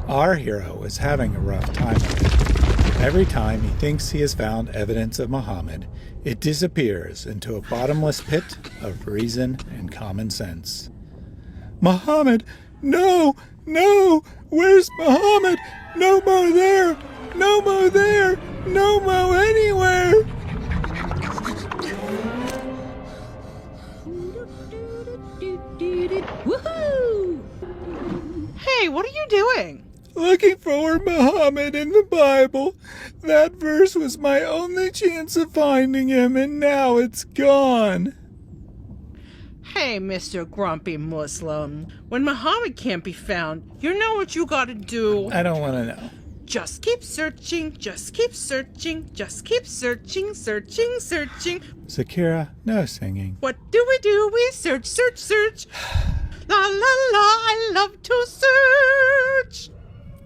Our hero is having a rough time of it. Every time he thinks he has found evidence of Muhammad, it disappears into a bottomless pit of reason and common sense. Muhammad! No! No! Where's Muhammad? NoMo there! NoMo there! NoMo anywhere! Woohoo! Hey, what are you doing? Looking for Muhammad in the Bible. That verse was my only chance of finding him, and now it's gone. Hey, Mr. Grumpy Muslim. When Muhammad can't be found, you know what you gotta do. I don't want to know. Just keep searching, just keep searching, just keep searching, searching, searching. Zakira, no singing. What do? We search, search, search. La la la, I love to search.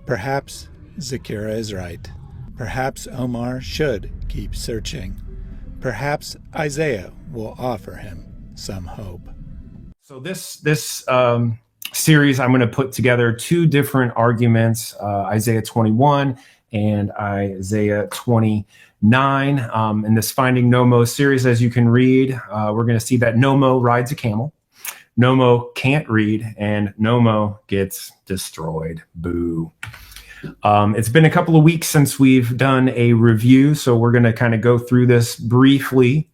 Perhaps Zakira is right. Perhaps Omar should keep searching. Perhaps Isaiah will offer him some hope. So this series, I'm going to put together two different arguments, Isaiah 21 and Isaiah 29. In this Finding NoMo series, as you can read, we're going to see that NoMo rides a camel. NoMo can't read, and NoMo gets destroyed. Boo. It's been a couple of weeks since we've done a review, so we're going to kind of go through this briefly.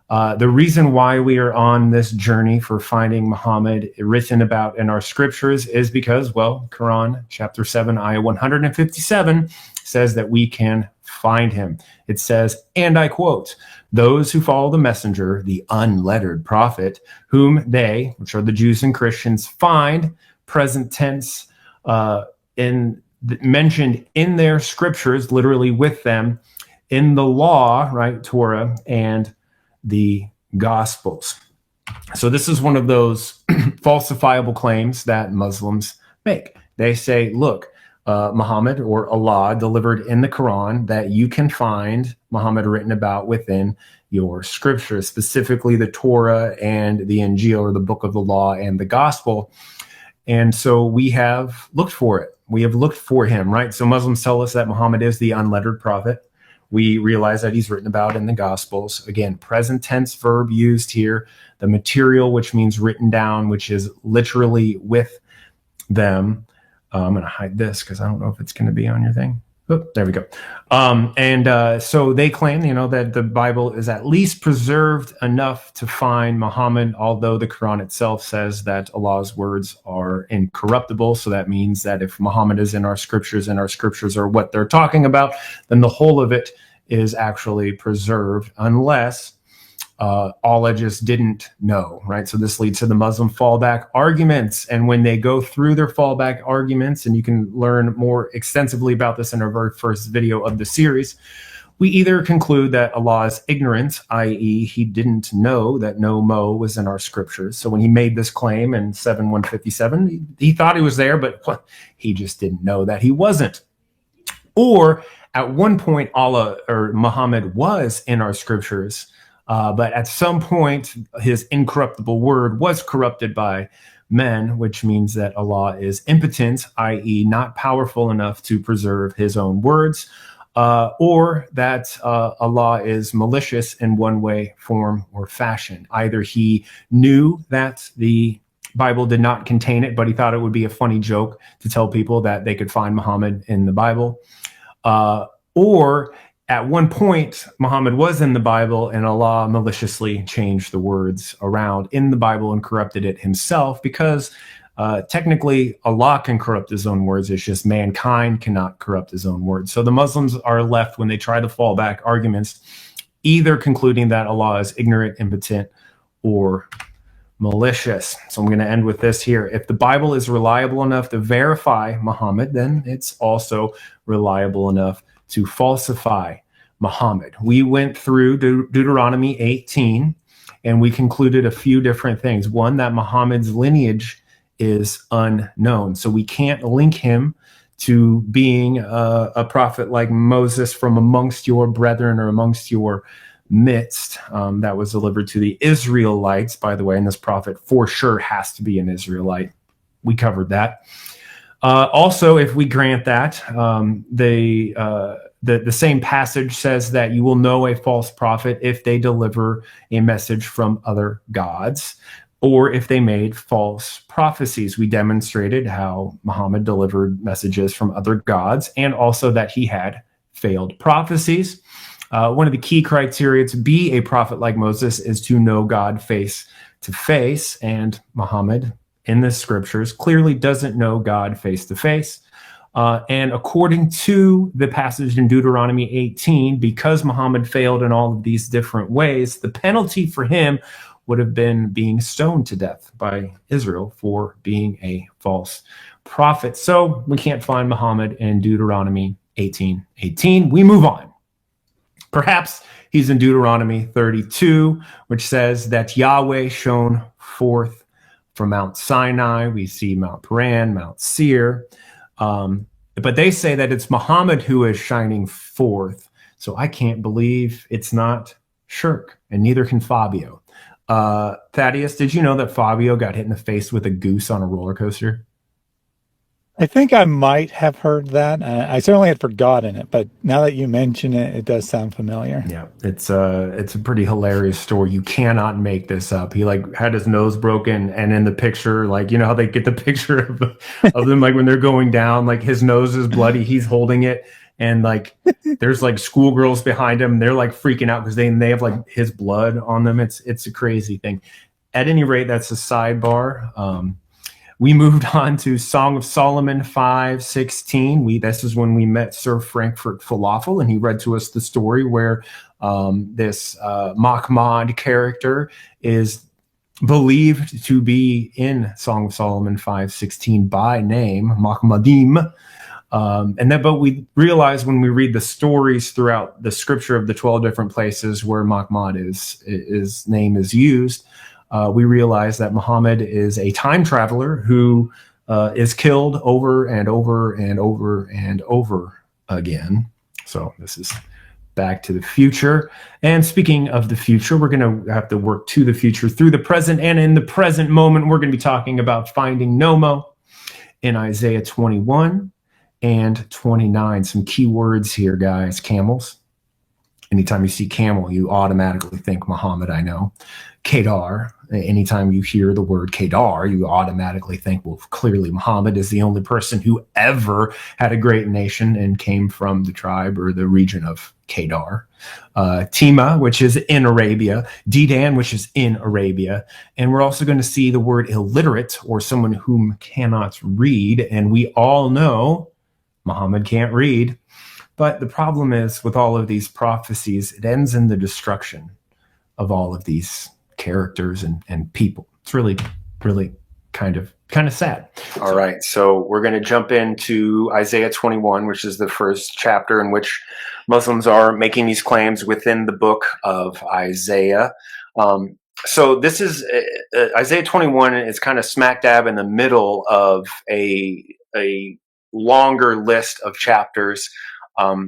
The reason why we are on this journey for finding Muhammad written about in our scriptures is because, well, Quran chapter 7, ayah 157 says that we can find him. It says, and I quote, "Those who follow the messenger, the unlettered prophet, whom they," which are the Jews and Christians, "find," present tense, mentioned in their scriptures, literally with them, in the law, right, Torah, and the Gospels. So this is one of those falsifiable claims that Muslims make. They say, look, Muhammad or Allah delivered in the Quran that you can find Muhammad written about within your scriptures, specifically the Torah and the Injil, or the book of the law and the gospel. And so we have looked for it. We have looked for him, right? So Muslims tell us that Muhammad is the unlettered prophet. We realize that he's written about in the Gospels. Again, present tense verb used here. The material, which means written down, which is literally with them. I'm going to hide this because I don't know if it's going to be on your thing. Oh, there we go. So they claim, that the Bible is at least preserved enough to find Muhammad, although the Quran itself says that Allah's words are incorruptible. So that means that if Muhammad is in our scriptures and our scriptures are what they're talking about, then the whole of it is actually preserved, unless Allah just didn't know, right? So this leads to the Muslim fallback arguments. And when they go through their fallback arguments, and you can learn more extensively about this in our very first video of the series, we either conclude that Allah is ignorant, i.e. he didn't know that NoMo was in our scriptures. So when he made this claim in 7:157, he thought he was there, but he just didn't know that he wasn't. Or at one point, Allah or Muhammad was in our scriptures, but at some point, his incorruptible word was corrupted by men, which means that Allah is impotent, i.e. not powerful enough to preserve his own words, or that Allah is malicious in one way, form, or fashion. Either he knew that the Bible did not contain it, but he thought it would be a funny joke to tell people that they could find Muhammad in the Bible, or at one point, Muhammad was in the Bible, and Allah maliciously changed the words around in the Bible and corrupted it himself, because technically Allah can corrupt his own words. It's just mankind cannot corrupt his own words. So the Muslims are left, when they try to fall back arguments, either concluding that Allah is ignorant, impotent, or malicious. So I'm going to end with this here. If the Bible is reliable enough to verify Muhammad, then it's also reliable enough to falsify Muhammad. We went through Deuteronomy 18, and we concluded a few different things. One, that Muhammad's lineage is unknown. So we can't link him to being a prophet like Moses from amongst your brethren or amongst your midst. That was delivered to the Israelites, by the way, and this prophet for sure has to be an Israelite. We covered that. Also, if we grant that, the same passage says that you will know a false prophet if they deliver a message from other gods, or if they made false prophecies. We demonstrated how Muhammad delivered messages from other gods, and also that he had failed prophecies. One of the key criteria to be a prophet like Moses is to know God face to face, and Muhammad in the scriptures clearly doesn't know God face to face. And according to the passage in Deuteronomy 18, because Muhammad failed in all of these different ways, the penalty for him would have been being stoned to death by Israel for being a false prophet. So we can't find Muhammad in Deuteronomy 18:18. We move on. Perhaps he's in Deuteronomy 32, which says that Yahweh shone forth from Mount Sinai. We see Mount Paran, Mount Seir. But they say that it's Muhammad who is shining forth. So I can't believe it's not Shirk, and neither can Fabio. Thaddeus, did you know that Fabio got hit in the face with a goose on a roller coaster? I think I might have heard that. I certainly had forgotten it, but now that you mention it, it does sound familiar. Yeah, it's a pretty hilarious story. You cannot make this up. He like had his nose broken, and in the picture, like you know how they get the picture of them like when they're going down, like his nose is bloody, he's holding it, and like there's like schoolgirls behind him. They're like freaking out because they have like his blood on them. It's a crazy thing. At any rate, that's a sidebar. We moved on to Song of Solomon 5:16. This is when we met Sir Frankfurt Falafel, and he read to us the story where this Mahmud character is believed to be in Song of Solomon 5:16 by name, Mahmudim. But we realize when we read the stories throughout the scripture of the 12 different places where Mahmud his name is used, we realize that Muhammad is a time traveler who is killed over and over and over and over again. So this is Back to the Future. And speaking of the future, we're going to have to work to the future through the present. And in the present moment, we're going to be talking about finding NoMo in Isaiah 21 and 29. Some key words here, guys. Camels. Anytime you see camel, you automatically think Muhammad, I know. Kedar. Anytime you hear the word Kedar, you automatically think, well, clearly Muhammad is the only person who ever had a great nation and came from the tribe or the region of Kedar. Tema, which is in Arabia. Dedan, which is in Arabia. And we're also going to see the word illiterate, or someone whom cannot read. And we all know Muhammad can't read. But the problem is with all of these prophecies, it ends in the destruction of all of these characters and people. It's really, really kind of sad. All right. So we're going to jump into Isaiah 21, which is the first chapter in which Muslims are making these claims within the book of Isaiah. So this is Isaiah 21 is kind of smack dab in the middle of a longer list of chapters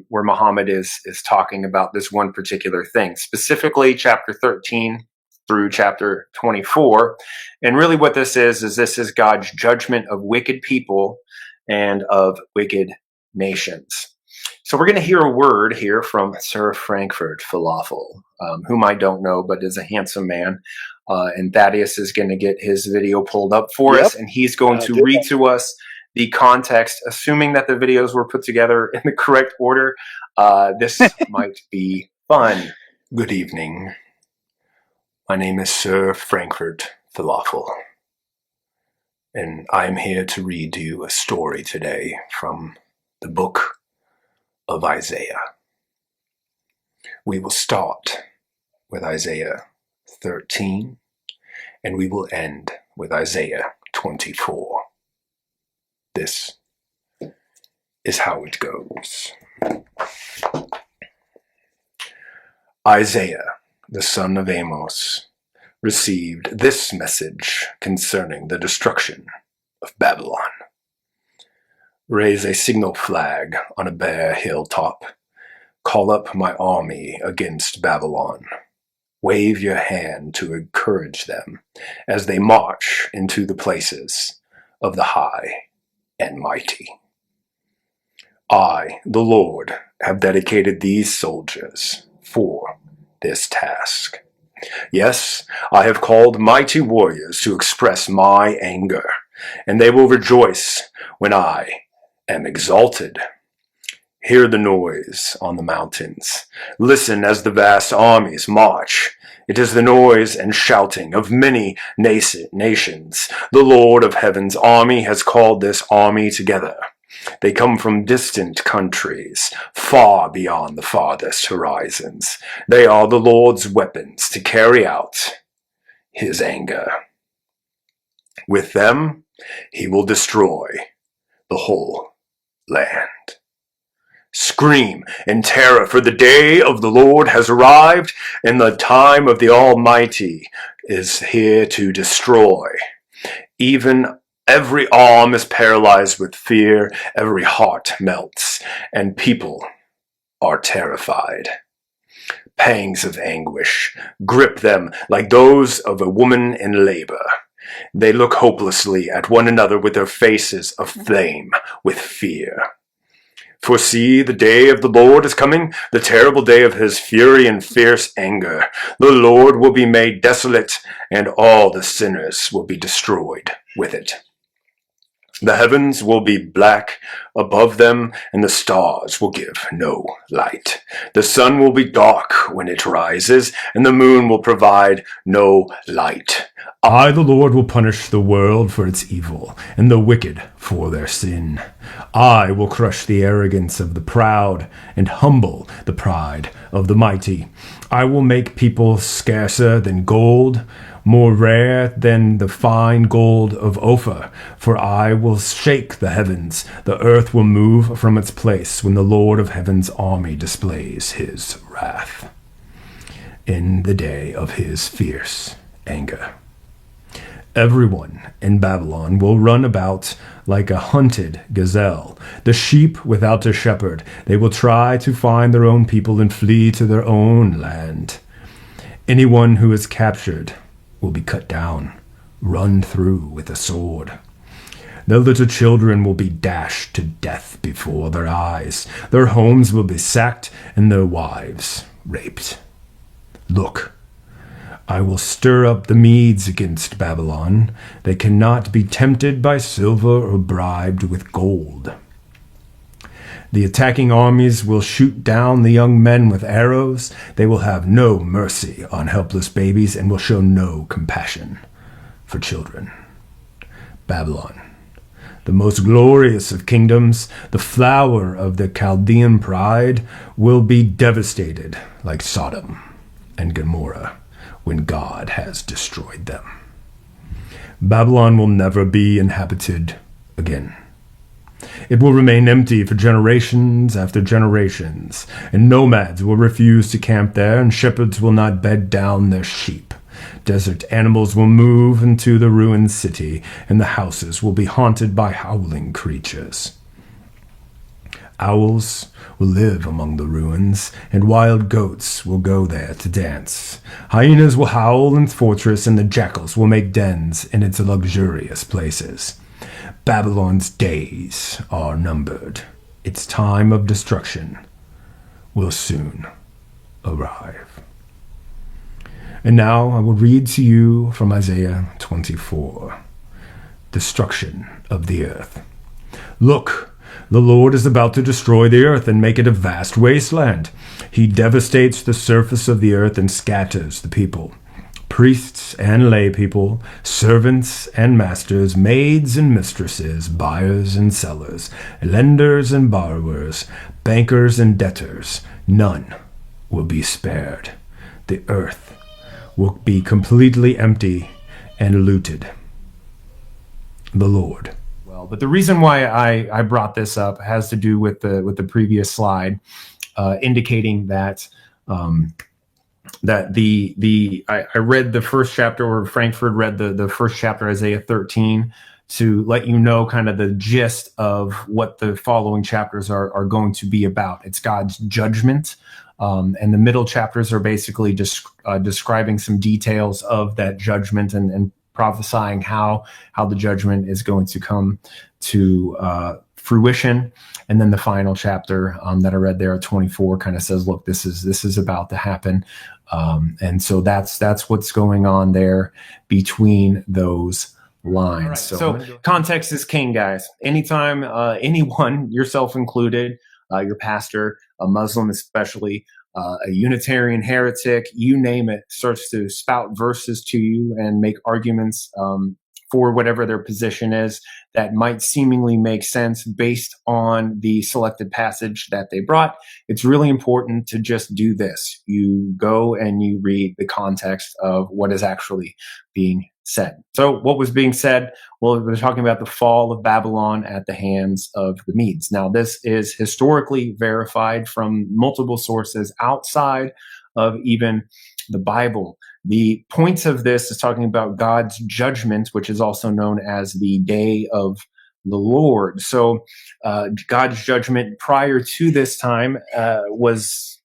where Muhammad is talking about this one particular thing, specifically chapter 13 through chapter 24. And really what this is God's judgment of wicked people and of wicked nations. So we're going to hear a word here from Sir Frankfurt Falafel, whom I don't know, but is a handsome man. And Thaddeus is going to get his video pulled up for us, and he's going to read to us the context, assuming that the videos were put together in the correct order. This might be fun. Good evening. My name is Sir Frankfurt Falafel, and I'm here to read you a story today from the book of Isaiah. We will start with Isaiah 13, and we will end with Isaiah 24. This is how it goes. Isaiah, the son of Amos, received this message concerning the destruction of Babylon. Raise a signal flag on a bare hilltop. Call up my army against Babylon. Wave your hand to encourage them as they march into the places of the high. and mighty. I, the Lord, have dedicated these soldiers for this task. Yes, I have called mighty warriors to express my anger, and they will rejoice when I am exalted. Hear the noise on the mountains. Listen as the vast armies march. It is the noise and shouting of many nations. The Lord of Heaven's army has called this army together. They come from distant countries, far beyond the farthest horizons. They are the Lord's weapons to carry out his anger. With them, he will destroy the whole land. Scream in terror, for the day of the Lord has arrived, and the time of the Almighty is here to destroy. Even every arm is paralyzed with fear, every heart melts, and people are terrified. Pangs of anguish grip them like those of a woman in labor. They look hopelessly at one another with their faces aflame with fear. For see, the day of the Lord is coming, the terrible day of his fury and fierce anger. The Lord will be made desolate, and all the sinners will be destroyed with it. The heavens will be black above them, and the stars will give no light. The sun will be dark when it rises, and the moon will provide no light. I, the Lord, will punish the world for its evil, and the wicked for their sin. I will crush the arrogance of the proud, and humble the pride of the mighty. I will make people scarcer than gold, more rare than the fine gold of Ophir. For I will shake the heavens, the earth will move from its place when the Lord of Heaven's army displays his wrath in the day of his fierce anger. Everyone in Babylon will run about like a hunted gazelle, the sheep without a shepherd. They will try to find their own people and flee to their own land. Anyone who is captured will be cut down, run through with a sword. Their little children will be dashed to death before their eyes. Their homes will be sacked and their wives raped. Look, I will stir up the Medes against Babylon. They cannot be tempted by silver or bribed with gold. The attacking armies will shoot down the young men with arrows. They will have no mercy on helpless babies and will show no compassion for children. Babylon, the most glorious of kingdoms, the flower of the Chaldean pride, will be devastated like Sodom and Gomorrah when God has destroyed them. Babylon will never be inhabited again. It will remain empty for generations after generations, and nomads will refuse to camp there, and shepherds will not bed down their sheep. Desert animals will move into the ruined city, and the houses will be haunted by howling creatures. Owls will live among the ruins, and wild goats will go there to dance. Hyenas will howl in its fortress, and the jackals will make dens in its luxurious places. Babylon's days are numbered. Its time of destruction will soon arrive. And now I will read to you from Isaiah 24. Destruction of the earth. Look, the Lord is about to destroy the earth and make it a vast wasteland. He devastates the surface of the earth and scatters the people. Priests and lay people, servants and masters, maids and mistresses, buyers and sellers, lenders and borrowers, bankers and debtors, none will be spared. The earth will be completely empty and looted. The Lord. Well, but the reason why I brought this up has to do with the previous slide, indicating that I read the first chapter, or Frankfurt read the first chapter, Isaiah 13, to let you know kind of the gist of what the following chapters are going to be about. It's God's judgment, and the middle chapters are basically describing some details of that judgment and prophesying how the judgment is going to come to fruition. And then the final chapter that I read there at 24 kind of says, look, this is about to happen. And so that's what's going on there between those lines. Right, so context is king, guys. Anytime anyone, yourself included, your pastor, a Muslim especially, a Unitarian heretic, you name it, starts to spout verses to you and make arguments for whatever their position is that might seemingly make sense based on the selected passage that they brought, it's really important to just do this. You go and you read the context of what is actually being said. So what was being said? Well, we're talking about the fall of Babylon at the hands of the Medes. Now, this is historically verified from multiple sources outside of even the Bible. The point of this is talking about God's judgment, which is also known as the Day of the Lord. So God's judgment prior to this time was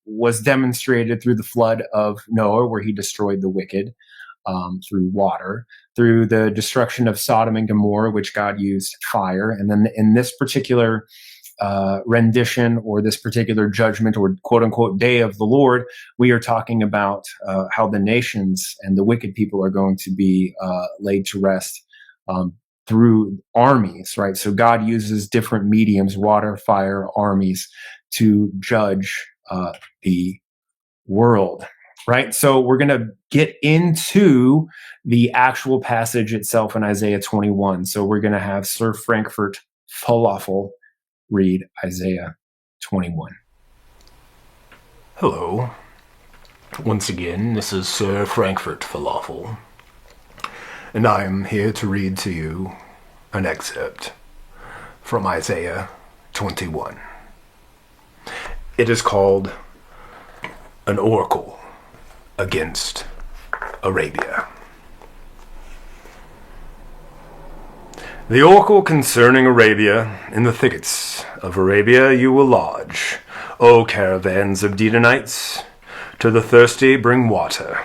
demonstrated through the flood of Noah, where he destroyed the wicked through water, through the destruction of Sodom and Gomorrah, which God used fire. And then in this particular rendition or this particular judgment or quote unquote day of the Lord, we are talking about how the nations and the wicked people are going to be laid to rest through armies, right? So God uses different mediums, water, fire, armies, to judge the world, right? So we're going to get into the actual passage itself in Isaiah 21. So we're going to have Sir Frankfurt Falafel read Isaiah 21. Hello. Once again, this is Sir Frankfurt Falafel, and I am here to read to you an excerpt from Isaiah 21. It is called An Oracle Against Arabia. The oracle concerning Arabia: in the thickets of Arabia you will lodge, O caravans of Dedanites. To the thirsty bring water.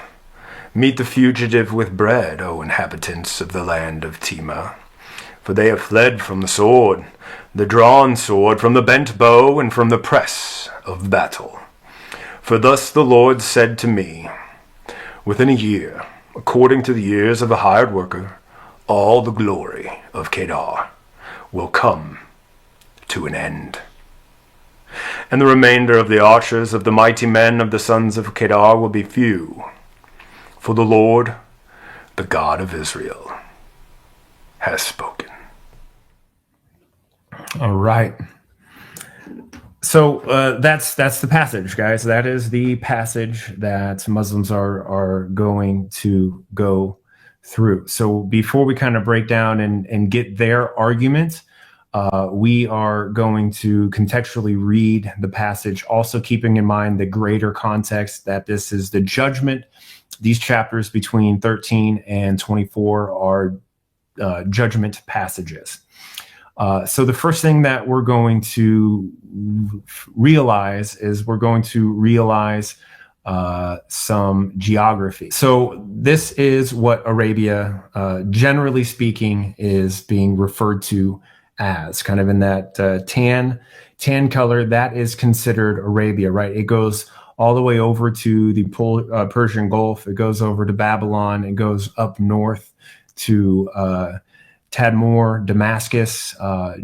Meet the fugitive with bread, O inhabitants of the land of Tema. For they have fled from the sword, the drawn sword, from the bent bow, and from the press of battle. For thus the Lord said to me, within a year, according to the years of a hired worker, all the glory of Kedar will come to an end. And the remainder of the archers of the mighty men of the sons of Kedar will be few. For the Lord, the God of Israel, has spoken. All right. So that's the passage, guys. That is the passage that Muslims are going to go through. So before we kind of break down and get their argument, we are going to contextually read the passage, also keeping in mind the greater context that this is the judgment. These chapters between 13 and 24 are judgment passages. So the first thing that we're going to realize is we're going to realize some geography. So this is what Arabia, generally speaking, is being referred to as, kind of in that tan color. That is considered Arabia, right? It goes all the way over to the Persian Gulf. It goes over to Babylon. It goes up north to Tadmor, Damascus,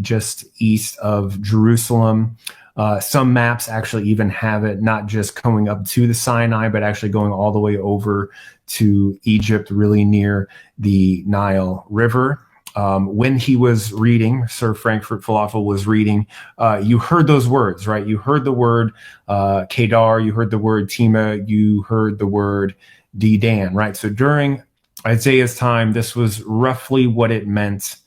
just east of Jerusalem. Some maps actually even have it not just going up to the Sinai, but actually going all the way over to Egypt, really near the Nile River. When he was reading, Sir Frankfurt Falafel was reading, you heard those words, right? You heard the word Kedar, you heard the word Tema, you heard the word Dedan, right? So during Isaiah's time, this was roughly what it meant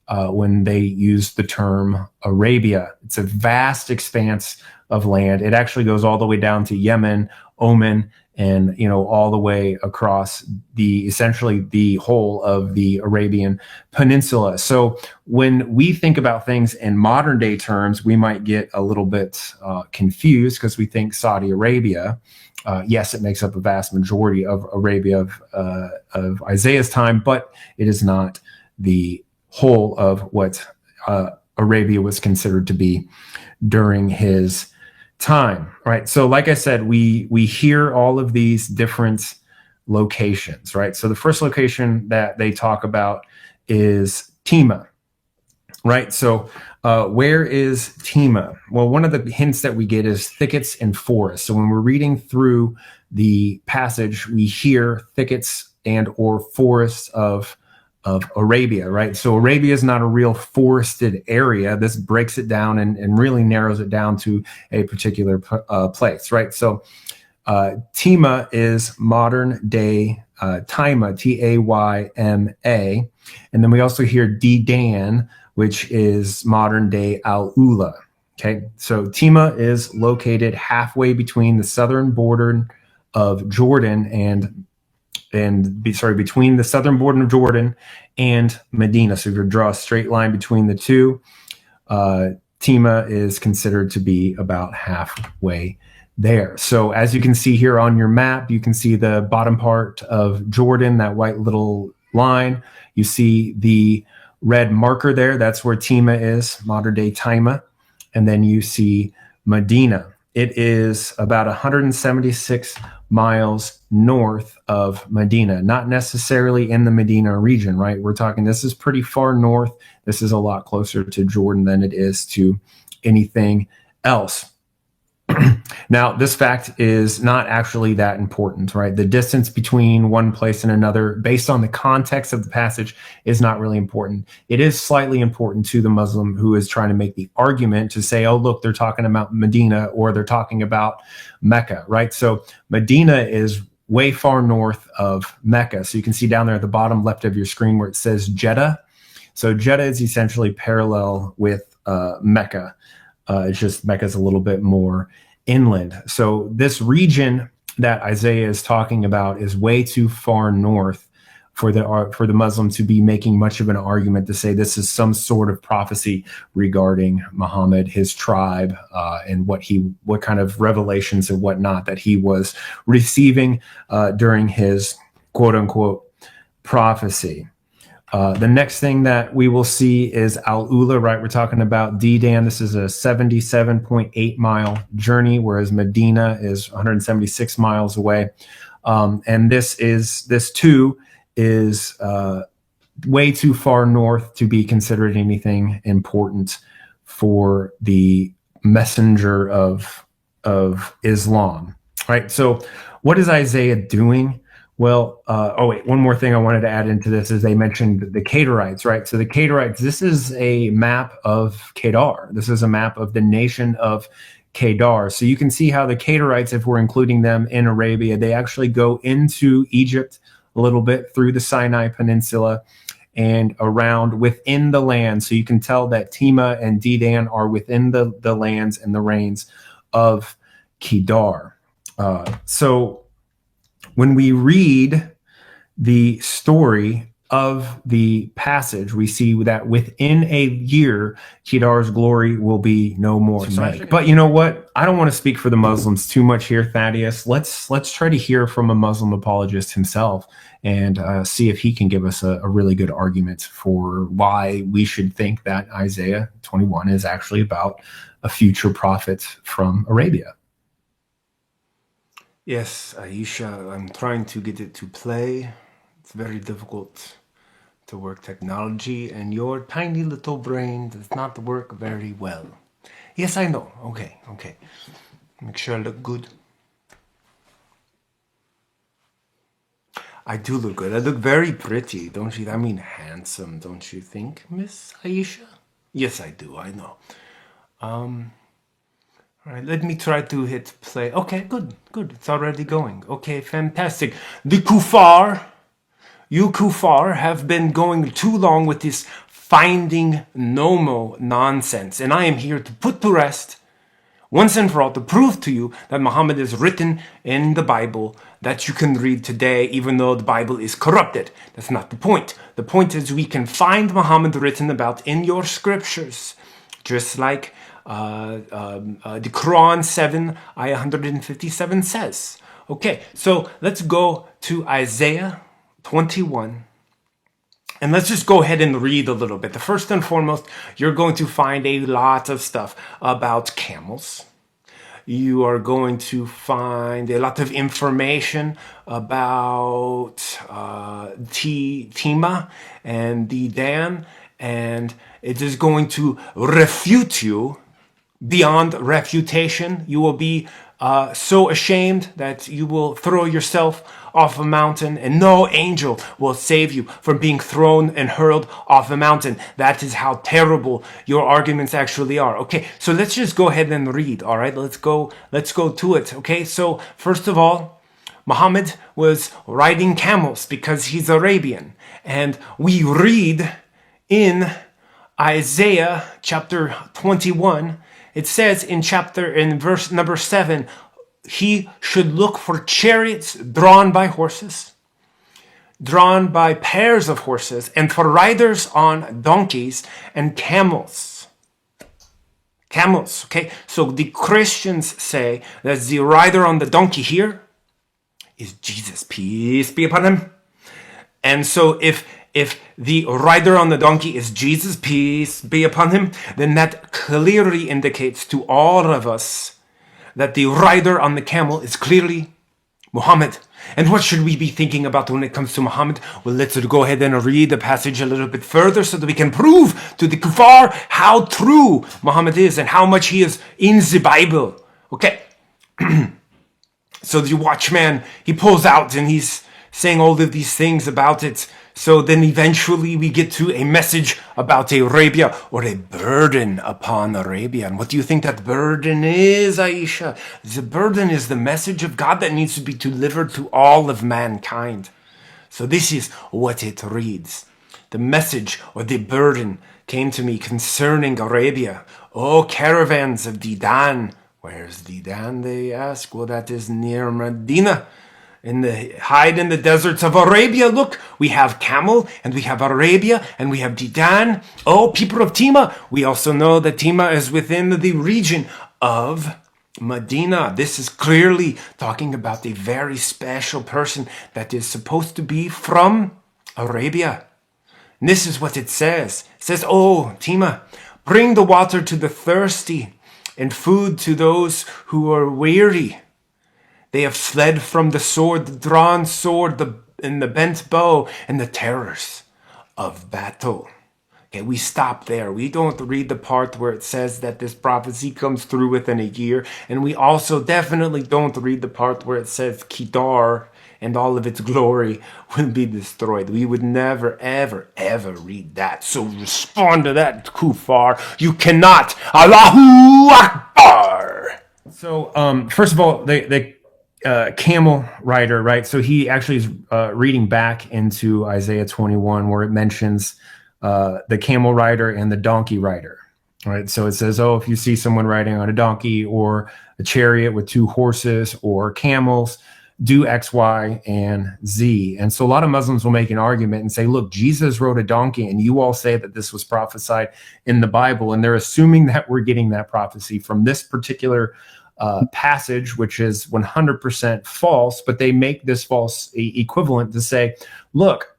when they used the term Arabia. It's a vast expanse of land. It actually goes all the way down to Yemen, Oman, and all the way across essentially the whole of the Arabian Peninsula. So when we think about things in modern day terms, we might get a little bit confused because we think Saudi Arabia. Yes, it makes up a vast majority of Arabia of Isaiah's time, but it is not the whole of what Arabia was considered to be during his time, right? So like I said, we hear all of these different locations, right? So the first location that they talk about is Tema, right? So where is Tema? Well, one of the hints that we get is thickets and forests. So when we're reading through the passage, we hear thickets and or forests of Arabia, right? So Arabia is not a real forested area. This breaks it down and really narrows it down to a particular place, right? So Tema is modern day Taima, Tayma. And then we also hear Dedan, which is modern day Al-Ula. Okay, so Tema is located halfway between the southern border of Jordan between the southern border of Jordan and Medina. So if you draw a straight line between the two, Tema is considered to be about halfway there. So as you can see here on your map, you can see the bottom part of Jordan, that white little line. You see the red marker there. That's where Tema is, modern day Taima. And then you see Medina. It is about 176 miles north of Medina, not necessarily in the Medina region, right? We're talking, this is pretty far north. This is a lot closer to Jordan than it is to anything else. Now, this fact is not actually that important, right? The distance between one place and another, based on the context of the passage, is not really important. It is slightly important to the Muslim who is trying to make the argument to say, oh, look, they're talking about Medina or they're talking about Mecca, right? So Medina is way far north of Mecca. So you can see down there at the bottom left of your screen where it says Jeddah. So Jeddah is essentially parallel with Mecca. It's just Mecca's a little bit more inland. So this region that Isaiah is talking about is way too far north for the Muslim to be making much of an argument to say this is some sort of prophecy regarding Muhammad, his tribe, and what kind of revelations and whatnot that he was receiving during his quote unquote prophecy. The next thing that we will see is Al-Ula, right? We're talking about Dedan. This is a 77.8 mile journey, whereas Medina is 176 miles away. And this too is way too far north to be considered anything important for the messenger of Islam, right? So what is Isaiah doing? Well, one more thing I wanted to add into this is they mentioned the Kedarites, right? So the Kedarites, this is a map of Kedar. This is a map of the nation of Kedar. So you can see how the Kedarites, if we're including them in Arabia, they actually go into Egypt a little bit through the Sinai Peninsula and around within the land. So you can tell that Tema and Dedan are within the lands and the reigns of Kedar. So when we read the story of the passage, we see that within a year, Kedar's glory will be no more. But you know what? I don't want to speak for the Muslims too much here, Thaddeus. Let's try to hear from a Muslim apologist himself and see if he can give us a really good argument for why we should think that Isaiah 21 is actually about a future prophet from Arabia. Yes, Aisha, I'm trying to get it to play. It's very difficult to work technology, and your tiny little brain does not work very well. Yes, I know. Okay. Make sure I look good. I do look good. I look very pretty, don't you? I mean, handsome, don't you think, Miss Aisha? Yes, I do. I know. All right, let me try to hit play. Okay, good. It's already going. Okay, fantastic. You kuffar, have been going too long with this finding NoMo nonsense, and I am here to put to rest once and for all to prove to you that Muhammad is written in the Bible that you can read today, even though the Bible is corrupted. That's not the point. The point is we can find Muhammad written about in your scriptures, just like the Quran 7, ayah 157 says. Okay, so let's go to Isaiah 21. And let's just go ahead and read a little bit. The first and foremost, you're going to find a lot of stuff about camels. You are going to find a lot of information about Tema and Dedan, and it is going to refute you beyond refutation. You will be so ashamed that you will throw yourself off a mountain, and no angel will save you from being thrown and hurled off a mountain. That is how terrible your arguments actually are. Okay, so let's just go ahead and read. All right, let's go to it. Okay, so first of all, Muhammad was riding camels because he's Arabian, and we read in Isaiah chapter 21. It says in verse number 7, he should look for chariots drawn by horses, drawn by pairs of horses, and for riders on donkeys and camels. Camels, okay? So the Christians say that the rider on the donkey here is Jesus, peace be upon him. And so if the rider on the donkey is Jesus, peace be upon him, then that clearly indicates to all of us that the rider on the camel is clearly Muhammad. And what should we be thinking about when it comes to Muhammad? Well, let's go ahead and read the passage a little bit further so that we can prove to the kuffar how true Muhammad is and how much he is in the Bible. Okay. So the watchman, he pulls out and he's saying all of these things about it. So then eventually we get to a message about Arabia, or a burden upon Arabia. And what do you think that burden is, Aisha? The burden is the message of God that needs to be delivered to all of mankind. So this is what it reads. The message or the burden came to me concerning Arabia. O caravans of Dedan. Where's Dedan, they ask? Well, that is near Medina. Hide in the deserts of Arabia. Look, we have camel, and we have Arabia, and we have Dedan. Oh, people of Tema. We also know that Tema is within the region of Medina. This is clearly talking about a very special person that is supposed to be from Arabia. And this is what it says. It says, oh, Tema, bring the water to the thirsty and food to those who are weary. They have fled from the sword, the drawn sword, and the bent bow, and the terrors of battle. Okay, we stop there. We don't read the part where it says that this prophecy comes through within a year. And we also definitely don't read the part where it says Kedar and all of its glory will be destroyed. We would never, ever, ever read that. So respond to that, kuffar. You cannot. Allahu Akbar. So, first of all, the camel rider, right? So he actually is reading back into Isaiah 21 where it mentions the camel rider and the donkey rider, right? So it says, oh, if you see someone riding on a donkey or a chariot with two horses or camels, do X, Y, and Z. And so a lot of Muslims will make an argument and say, look, Jesus rode a donkey, and you all say that this was prophesied in the Bible. And they're assuming that we're getting that prophecy from this particular passage, which is 100% false, but they make this false equivalent to say, look,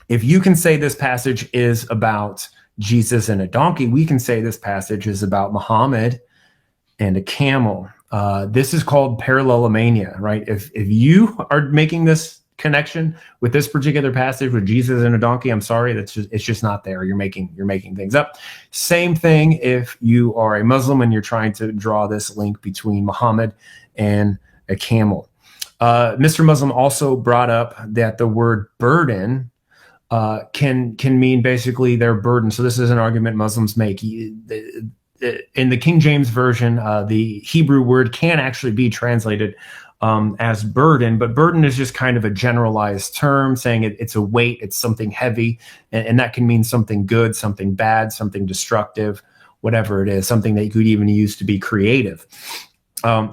if you can say this passage is about Jesus and a donkey, we can say this passage is about Muhammad and a camel. This is called parallelomania, right? If you are making this connection with this particular passage with Jesus and a donkey, I'm sorry, it's just not there. You're making things up. Same thing if you are a Muslim and you're trying to draw this link between Muhammad and a camel. Mr. Muslim also brought up that the word burden can mean basically their burden. So this is an argument Muslims make. In the King James Version, the Hebrew word can actually be translated as burden, but burden is just kind of a generalized term saying it's a weight, it's something heavy, and that can mean something good, something bad, something destructive, whatever it is, something that you could even use to be creative.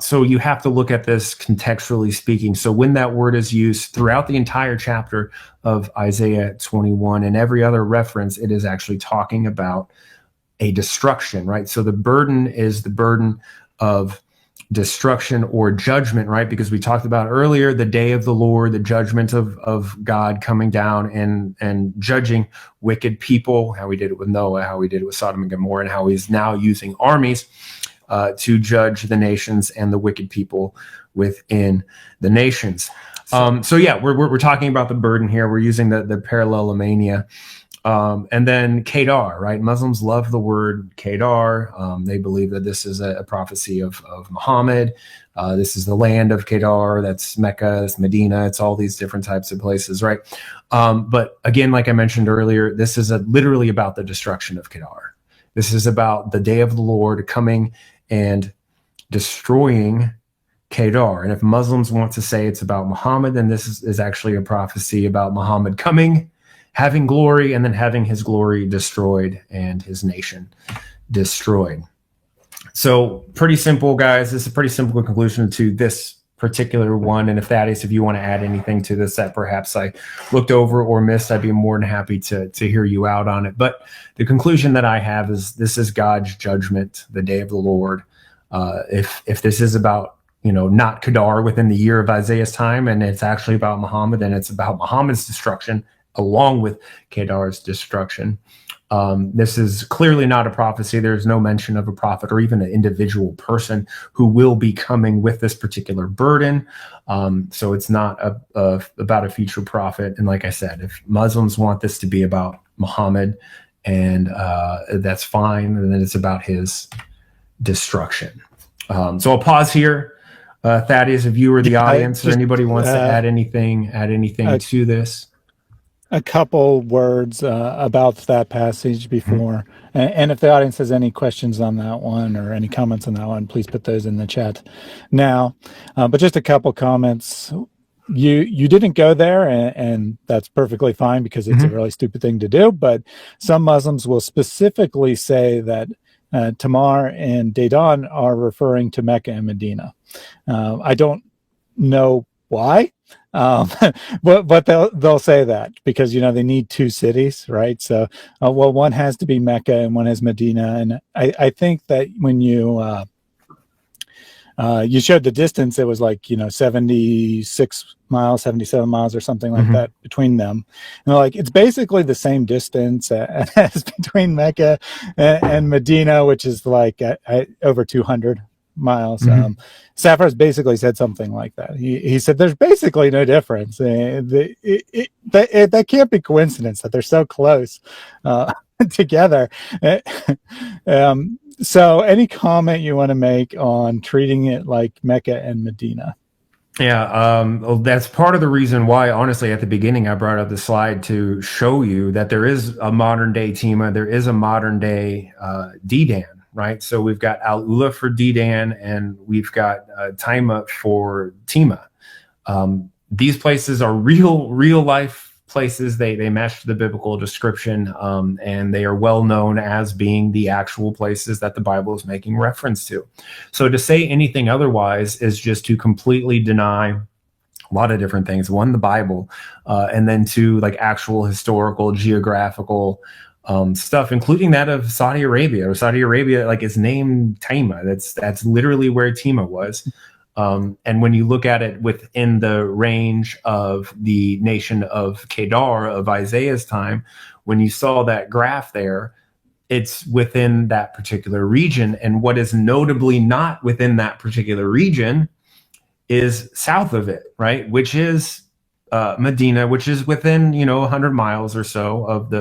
So you have to look at this contextually speaking. So when that word is used throughout the entire chapter of Isaiah 21 and every other reference, it is actually talking about a destruction, right? So the burden is the burden of destruction or judgment, right? Because we talked about earlier, the day of the Lord, the judgment of God coming down and judging wicked people, how he did it with Noah, how he did it with Sodom and Gomorrah, and how he's now using armies to judge the nations and the wicked people within the nations. So yeah, we're talking about the burden here. We're using the parallelomania. And then Kedar, right? Muslims love the word Kedar. They believe that this is a prophecy of Muhammad. This is the land of Kedar. That's Mecca, it's Medina. It's all these different types of places, right? But again, like I mentioned earlier, this is literally about the destruction of Kedar. This is about the day of the Lord coming and destroying Kedar. And if Muslims want to say it's about Muhammad, then this is actually a prophecy about Muhammad coming, having glory, and then having his glory destroyed and his nation destroyed. So pretty simple, guys. This is a pretty simple conclusion to this particular one. And if Thaddeus, if you want to add anything to this that perhaps I looked over or missed, I'd be more than happy to hear you out on it. But the conclusion that I have is this is God's judgment, the day of the Lord. If this is about, not Kedar within the year of Isaiah's time, and it's actually about Muhammad, then it's about Muhammad's destruction along with Kedar's destruction. This is clearly not a prophecy. There's no mention of a prophet or even an individual person who will be coming with this particular burden. So it's not about a future prophet. And like I said, if Muslims want this to be about Muhammad, and that's fine, and then it's about his destruction. So I'll pause here. Thaddeus, if you were the audience, or anybody wants to add anything to this. A couple words about that passage before, and if the audience has any questions on that one or any comments on that one, please put those in the chat now. But just a couple comments. You didn't go there, and that's perfectly fine because it's a really stupid thing to do. But some Muslims will specifically say that Tamar and Dedan are referring to Mecca and Medina. I don't know why. But they'll say that because they need two cities, right? So one has to be Mecca and one is Medina, and I think that when you showed the distance, it was like 76 miles, 77 miles or something like that between them, and like it's basically the same distance as between Mecca and Medina, which is like over 200 miles. Safar's basically said something like that. He said there's basically no difference. That can't be coincidence that they're so close together. So any comment you want to make on treating it like Mecca and Medina? Yeah, that's part of the reason why, honestly, at the beginning, I brought up the slide to show you that there is a modern day Tema, there is a modern day Dedan. Right, so we've got Al-Ula for Dedan, and we've got Tema for Tema. These places are real life places. They match the biblical description, and they are well known as being the actual places that the Bible is making reference to. So to say anything otherwise is just to completely deny a lot of different things. One, the Bible, and then two, like actual historical, geographical stuff, including that of Saudi Arabia. Or Saudi Arabia, like, is named Tema. That's literally where Tema was. And when you look at it within the range of the nation of Kedar of Isaiah's time, when you saw that graph there, it's within that particular region. And what is notably not within that particular region is south of it, right? Which is Medina, which is within 100 miles or so of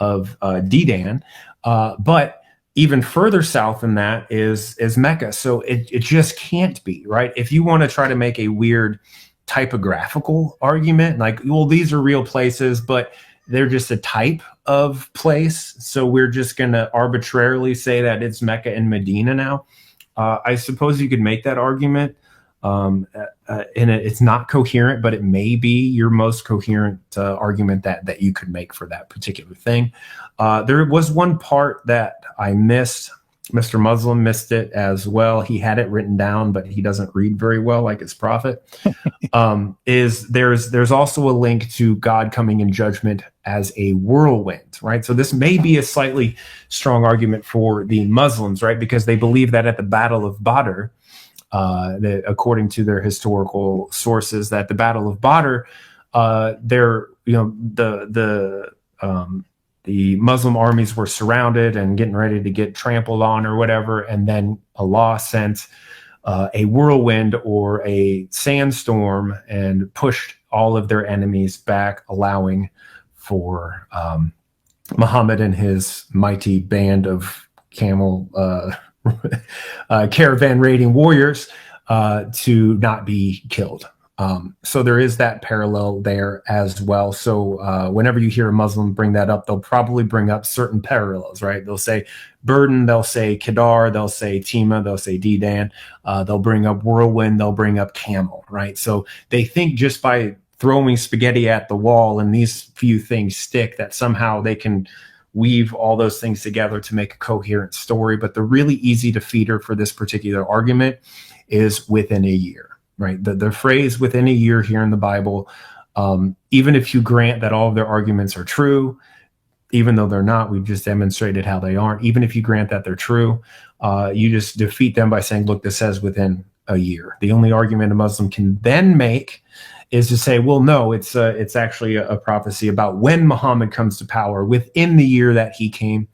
of Dedan, but even further south than that is Mecca. So it just can't be, right? If you want to try to make a weird typographical argument, like, well, these are real places, but they're just a type of place, so we're just going to arbitrarily say that it's Mecca and Medina now. I suppose you could make that argument. And it's not coherent, but it may be your most coherent argument that you could make for that particular thing. There was one part that I missed. Mr. Muslim missed it as well. He had it written down, but he doesn't read very well like his prophet. Is there's also a link to God coming in judgment as a whirlwind, right? So this may be a slightly strong argument for the Muslims, right? Because they believe that at the Battle of Badr, that according to their historical sources, that the Battle of Badr, the Muslim armies were surrounded and getting ready to get trampled on or whatever, and then Allah sent a whirlwind or a sandstorm and pushed all of their enemies back, allowing for Muhammad and his mighty band of camel caravan raiding warriors to not be killed. So there is that parallel there as well. So whenever you hear a Muslim bring that up, they'll probably bring up certain parallels, right? They'll say burden, they'll say Kedar, they'll say Tema, they'll say Dedan, they'll bring up whirlwind, they'll bring up camel, right? So they think just by throwing spaghetti at the wall and these few things stick, that somehow they can weave all those things together to make a coherent story. But the really easy defeater for this particular argument is within a year. Right, the phrase within a year here in the Bible, even if you grant that all of their arguments are true, even though they're not, we've just demonstrated how they aren't. Even if you grant that they're true, you just defeat them by saying, look, this says within a year. The only argument a Muslim can then make is to say, well, no, it's actually a prophecy about when Muhammad comes to power within the year that he came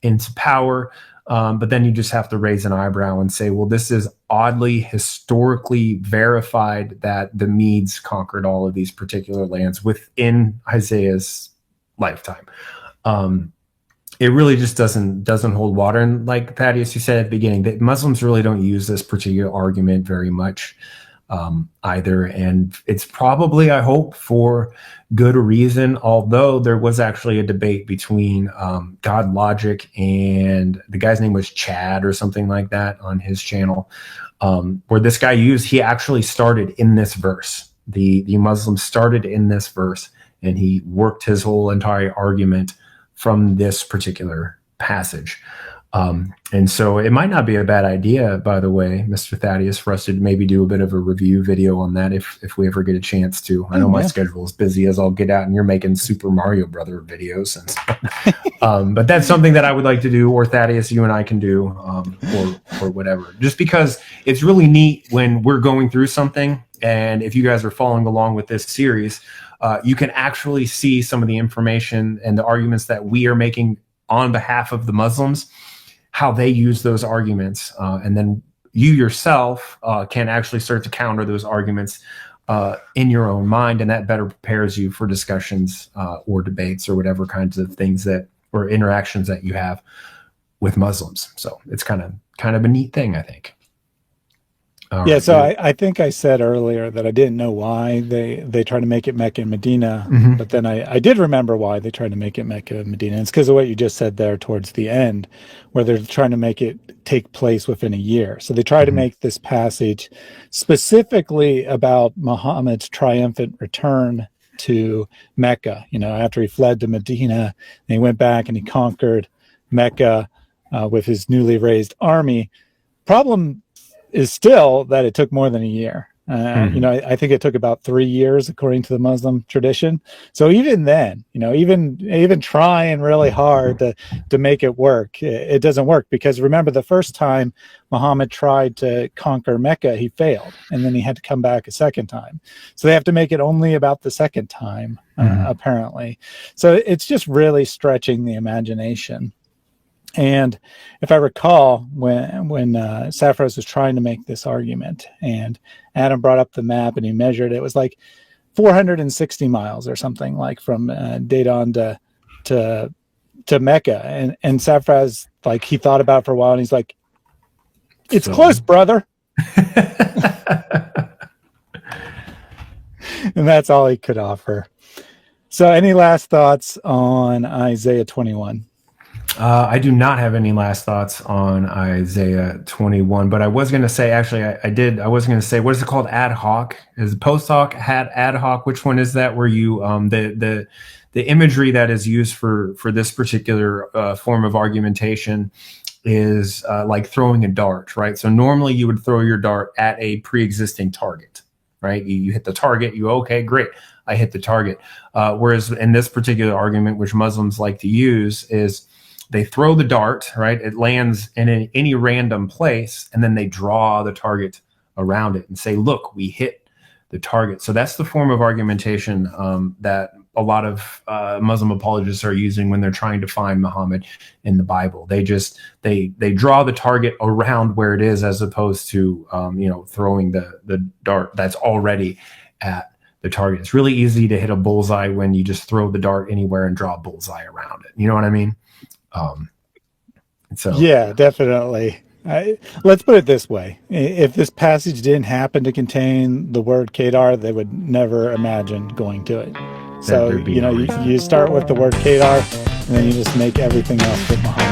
into power. But then you just have to raise an eyebrow and say, well, this is oddly historically verified that the Medes conquered all of these particular lands within Isaiah's lifetime. It really just doesn't hold water. And like Thaddeus, you said at the beginning, that Muslims really don't use this particular argument very much either. And it's probably, I hope, for good reason, although there was actually a debate between God Logic and the guy's name was Chad or something like that on his channel, where this guy he actually started in this verse. The Muslim started in this verse, and he worked his whole entire argument from this particular passage. And so it might not be a bad idea, by the way, Mr. Thaddeus, for us to maybe do a bit of a review video on that if we ever get a chance to. I know my schedule is busy as all get out, and you're making Super Mario Brother videos. And but that's something that I would like to do, or Thaddeus, you and I can do, or whatever. Just because it's really neat when we're going through something, and if you guys are following along with this series, you can actually see some of the information and the arguments that we are making on behalf of the Muslims, how they use those arguments. And then you yourself can actually start to counter those arguments in your own mind. And that better prepares you for discussions or debates or whatever kinds of things or interactions that you have with Muslims. So it's kind of a neat thing, I think. I think I said earlier that I didn't know why they tried to make it Mecca and Medina, but then I did remember why they tried to make it Mecca and Medina. And it's because of what you just said there towards the end, where they're trying to make it take place within a year. So they try to make this passage specifically about Muhammad's triumphant return to Mecca. After he fled to Medina, and he went back and he conquered Mecca with his newly raised army. Problem is still that it took more than a year. I think it took about 3 years according to the Muslim tradition. So even then, even trying really hard to make it work, it doesn't work, because remember, the first time Muhammad tried to conquer Mecca, he failed, and then he had to come back a second time. So they have to make it only about the second time, apparently. So it's just really stretching the imagination. And if I recall, when Sapphiros was trying to make this argument, and Adam brought up the map and he measured, it was like 460 miles or something, like from Dedan to Mecca. And Sapphiros, like, he thought about it for a while, and he's like, "It's close, brother." And that's all he could offer. So any last thoughts on Isaiah 21? I do not have any last thoughts on Isaiah 21, but I was going to say, actually, I was going to say, what is it called? Ad hoc? Is it post hoc, ad hoc? Which one is that? Where you, the imagery that is used for this particular form of argumentation is like throwing a dart, right? So normally you would throw your dart at a pre-existing target, right? You hit the target, okay, great, I hit the target. Whereas in this particular argument, which Muslims like to use, is they throw the dart, right? It lands in any random place, and then they draw the target around it and say, look, we hit the target. So that's the form of argumentation that a lot of Muslim apologists are using when they're trying to find Muhammad in the Bible. They draw the target around where it is, as opposed to throwing the dart that's already at the target. It's really easy to hit a bullseye when you just throw the dart anywhere and draw a bullseye around it. You know what I mean? Yeah, definitely. Let's put it this way. If this passage didn't happen to contain the word Kedar, they would never imagine going to it. So, you start with the word Kedar, and then you just make everything else fit Muhammad.